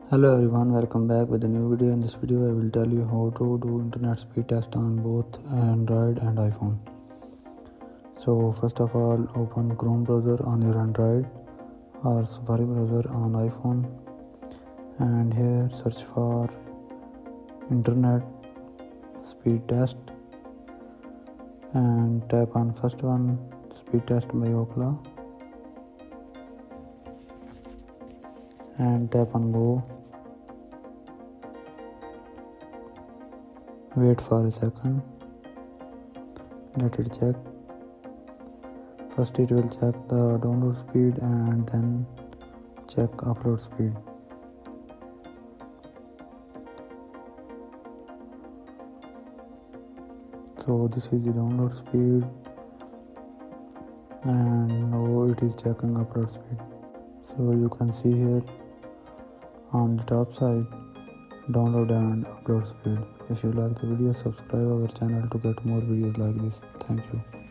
Hello everyone, welcome back with a new video. In this video I will tell you how to do internet speed test on both Android and iPhone. So first of all, open Chrome browser on your Android or Safari browser on iPhone, and here search for internet speed test and tap on first one, speed test by Ookla, and tap on go. Wait for a second, let it check. First it will check the download speed and then check upload speed. So this is the download speed, and now it is checking upload speed. So you can see here on the top side download and upload speed. If you like the video, subscribe our channel to get more videos like this. Thank you.